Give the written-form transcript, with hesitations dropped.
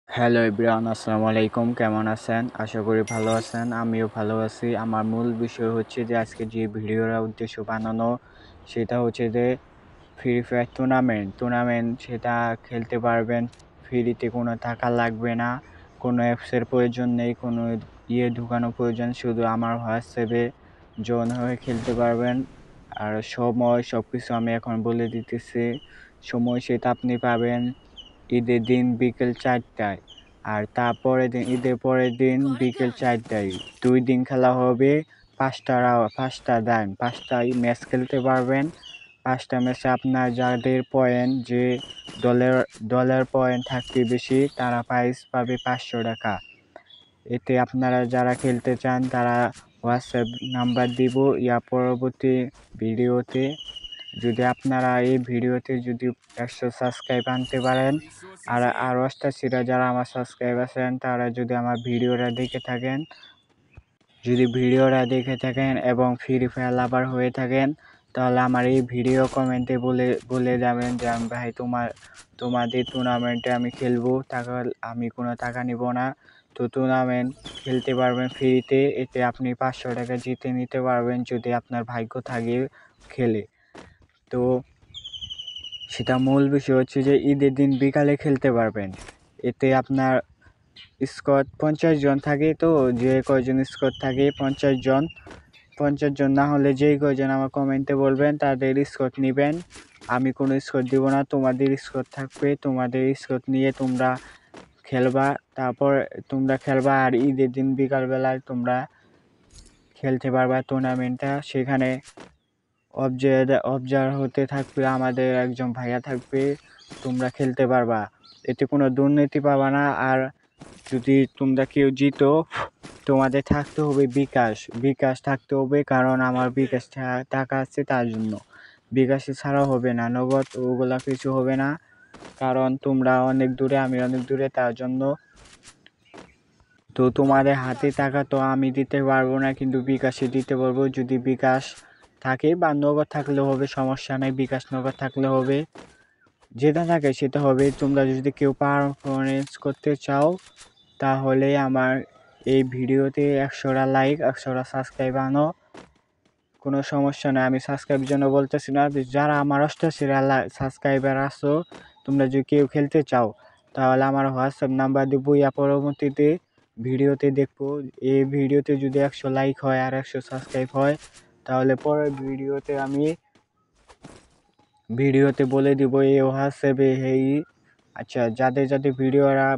Hello everyone, আসসালামু আলাইকুম। কেমন আছেন? আশা করি ভালো আছেন। আমিও ভালো আছি। আমার মূল বিষয় হচ্ছে যে আজকে যে ভিডিওর উদ্দেশ্য বানানো সেটা হচ্ছে যে ফ্রি ফায়ার টুর্নামেন্ট সেটা খেলতে পারবেন ফ্রিতে, কোনো টাকা লাগবে না, কোনো অ্যাপসের প্রয়োজন নেই, কোনো ঢুকানোর প্রয়োজন, শুধু আমার হোয়াটসঅ্যাপে জয়েন হয়ে খেলতে পারবেন। আর সময় সব কিছু আমি এখন বলে দিতেছি। সময় সেটা আপনি পাবেন ঈদের দিন বিকেল 4টায়, আর ঈদের পরের দিন বিকেল 4টায়। 2 দিন খেলা হবে। পাঁচটায় ম্যাচ খেলতে পারবেন। 5টা ম্যাচে আপনার যাদের পয়েন্ট, যে দলের দলের পয়েন্ট থাকবে বেশি, তারা প্রাইজ পাবে 500 টাকা। এতে আপনারা যারা খেলতে চান তারা হোয়াটসঅ্যাপ নাম্বার দিব পরবর্তী ভিডিওতে। যদি আপনারা এই ভিডিওতে যদি 100 সাবস্ক্রাইব আনতে পারেন, আর অষ্টাশিরা যারা আমার সাবস্ক্রাইব আছেন, তারা যদি আমার ভিডিওটা দেখে থাকেন এবং ফ্রি ফায়ার লাভার হয়ে থাকেন, তাহলে আমার এই ভিডিও কমেন্টে বলে যাবেন যে আমি ভাই তোমাদের টুর্নামেন্টে আমি খেলবো, আমি কোনো টাকা নিব না। তো টুর্নামেন্ট খেলতে পারবেন ফ্রিতে। এতে আপনি 500 টাকা জিতে নিতে পারবেন যদি আপনার ভাগ্য থাকে খেলে। তো সেটা মূল বিষয় হচ্ছে যে ঈদের দিন বিকালে খেলতে পারবেন। এতে আপনার স্কোয়াড 50 জন থাকে, তো যে কয়জন স্কোয়াড থাকে 50 জন না হলে যেই কয়জন আমার কমেন্টে বলবেন তাদের স্কোয়াড নেবেন। আমি কোনো স্কোয়াড দিব না, তোমাদের স্কোয়াড থাকবে। তোমাদের স্কোয়াড নিয়ে তোমরা খেলবা, তারপর তোমরা খেলবা। আর ঈদের দিন বিকালবেলায় তোমরা খেলতে পারবা টুর্নামেন্টটা। সেখানে অবজার্ভ হতে থাকবে, আমাদের একজন ভাইয়া থাকবে, তোমরা খেলতে পারবা। এতে কোনো দুর্নীতি পাবা না। আর যদি তোমরা কেউ জিতো, তোমাদের থাকতে হবে বিকাশ থাকতে হবে, কারণ আমার বিকাশ টাকা আছে, তার জন্য। বিকাশে ছাড়াও হবে না, নগদ ওগুলা কিছু হবে না, কারণ তোমরা অনেক দূরে, আমি অনেক দূরে, তার জন্য। তো তোমাদের হাতে টাকা তো আমি দিতে পারবো না, কিন্তু বিকাশে দিতে পারবো। যদি বিকাশ থাকে বা নগদ থাকলে হবে, সমস্যা নেই। বিকাশ নগদ থাকলে হবে, যেটা থাকে সেটা হবে। তোমরা যদি কেউ পারফরমেন্স করতে চাও, তাহলে আমার এই ভিডিওতে 100টা লাইক, 100টা সাবস্ক্রাইব আনো, কোনো সমস্যা নেই। আমি সাবস্ক্রাইবের জন্য বলতেছি না। যারা আমার 88 সাবস্ক্রাইবার আসো, তোমরা যদি কেউ খেলতে চাও, তাহলে আমার হোয়াটসঅ্যাপ নাম্বার দেবো, পরবর্তীতে ভিডিওতে দেখবো। এই ভিডিওতে যদি 100 লাইক হয় আর 100 সাবস্ক্রাইব হয়, তাহলে পরের ভিডিওতে আমি বলে দিব এই হোয়াটসঅ্যাপে। আচ্ছা, যাদের ভিডিওরা